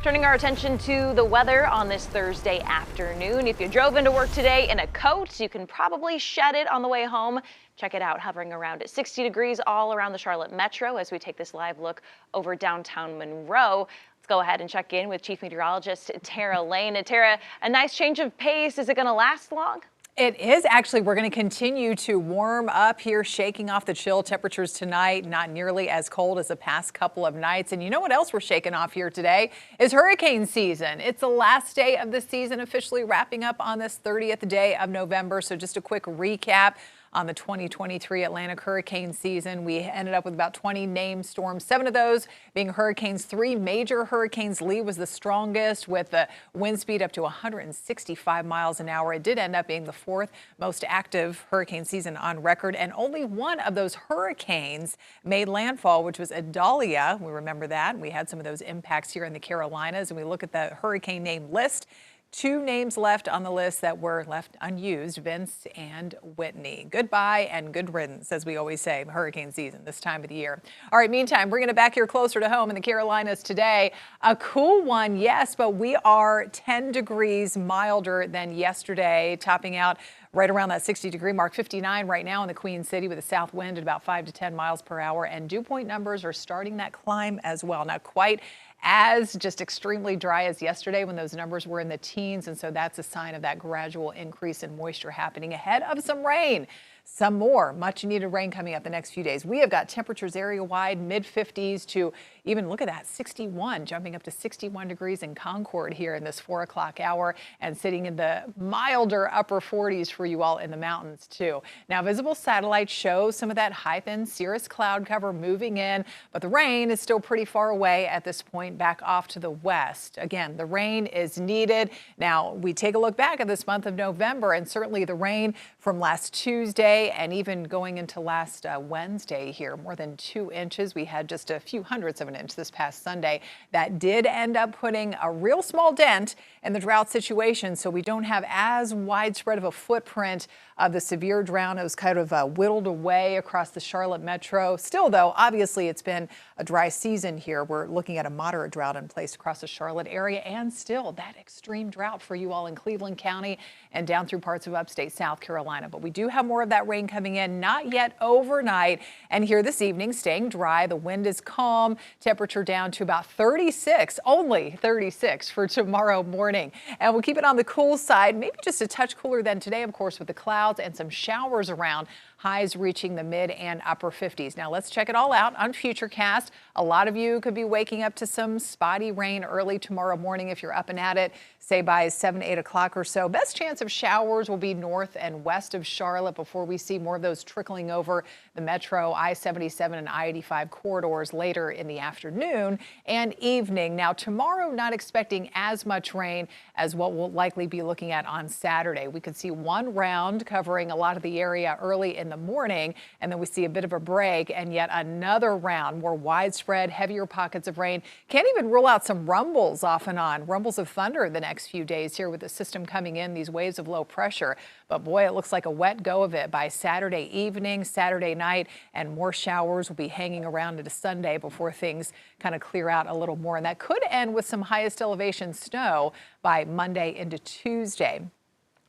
Turning our attention to the weather on this Thursday afternoon. If you drove into work today in a coat, you can probably shed it on the way home. Check it out, hovering around at 60 degrees all around the Charlotte Metro as we take this live look over downtown Monroe. Let's go ahead and check in with Chief Meteorologist Tara Lane. And Tara, a nice change of pace. Is it going to last long? It is actually. We're going to continue to warm up here, shaking off the chill temperatures tonight. Not nearly as cold as the past couple of nights. And you know what else we're shaking off here today is hurricane season. It's the last day of the season, officially wrapping up on this 30th day of November. So just a quick recap on the 2023 Atlantic hurricane season. We ended up with about 20 named storms, 7 of those being hurricanes. 3 major hurricanes. Lee was the strongest with the wind speed up to 165 miles an hour. It did end up being the 4th most active hurricane season on record, and only one of those hurricanes made landfall, which was Idalia. We remember that. We had some of those impacts here in the Carolinas, and we look at the hurricane name list. 2 names left on the list that were left unused, Vince and Whitney. Goodbye and good riddance, as we always say, hurricane season this time of the year. All right, meantime, bringing it back here closer to home in the Carolinas today. A cool one, yes, but we are 10 degrees milder than yesterday, topping out right around that 60-degree mark. 59 right now in the Queen City with a south wind at about 5 to 10 miles per hour. And dew point numbers are starting that climb as well. Not quite as just extremely dry as yesterday when those numbers were in the teens. And so that's a sign of that gradual increase in moisture happening ahead of some rain. Some more much needed rain coming up the next few days. We have got temperatures area wide, mid 50s to even, look at that, 61, jumping up to 61 degrees in Concord here in this 4 o'clock hour, and sitting in the milder upper 40s for you all in the mountains too. Now, visible satellite shows some of that high thin cirrus cloud cover moving in, but the rain is still pretty far away at this point, back off to the west. Again, the rain is needed. Now, we take a look back at this month of November, and certainly the rain from last Tuesday and even going into last Wednesday here, more than 2 inches. We had just a few hundredths of an inch this past Sunday. That did end up putting a real small dent in the drought situation, so we don't have as widespread of a footprint of the severe drought. It was kind of whittled away across the Charlotte Metro. Still, though, obviously it's been a dry season here. We're looking at a moderate drought in place across the Charlotte area, and still that extreme drought for you all in Cleveland County and down through parts of upstate South Carolina. But we do have more of that rain coming in, not yet overnight. And here this evening, staying dry. The wind is calm. Temperature down to about 36, only 36 for tomorrow morning. And we'll keep it on the cool side, maybe just a touch cooler than today, of course, with the clouds and some showers around. Highs reaching the mid and upper 50s. Now let's check it all out on Futurecast. A lot of you could be waking up to some spotty rain early tomorrow morning if you're up and at it, say by 7, 8 o'clock or so. Best chance of showers will be north and west of Charlotte before we see more of those trickling over the Metro, I-77 and I-85 corridors later in the afternoon and evening. Now tomorrow, not expecting as much rain as what we'll likely be looking at on Saturday. We could see one round covering a lot of the area early in the morning, and then we see a bit of a break and yet another round, more widespread, heavier pockets of rain. Can't even rule out some rumbles off and on, rumbles of thunder the next few days here with the system coming in, these waves of low pressure. But boy, it looks like a wet go of it by Saturday evening, Saturday night, and more showers will be hanging around into Sunday before things kind of clear out a little more. And that could end with some highest elevation snow by Monday into Tuesday.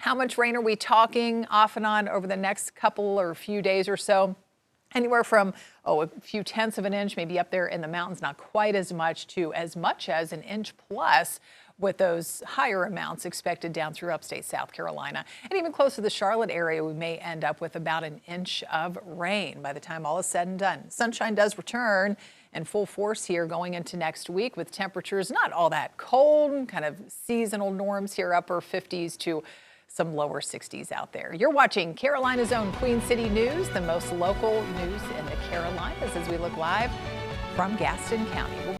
How much rain are we talking off and on over the next couple or few days or so? Anywhere from, a few tenths of an inch, maybe up there in the mountains, not quite as much, to as much as an inch plus, with those higher amounts expected down through upstate South Carolina. And even close to the Charlotte area, we may end up with about an inch of rain by the time all is said and done. Sunshine does return in full force here going into next week, with temperatures not all that cold, kind of seasonal norms here, upper 50s to some lower 60s out there. You're watching Carolina's own Queen City News, the most local news in the Carolinas, as we look live from Gaston County. We'll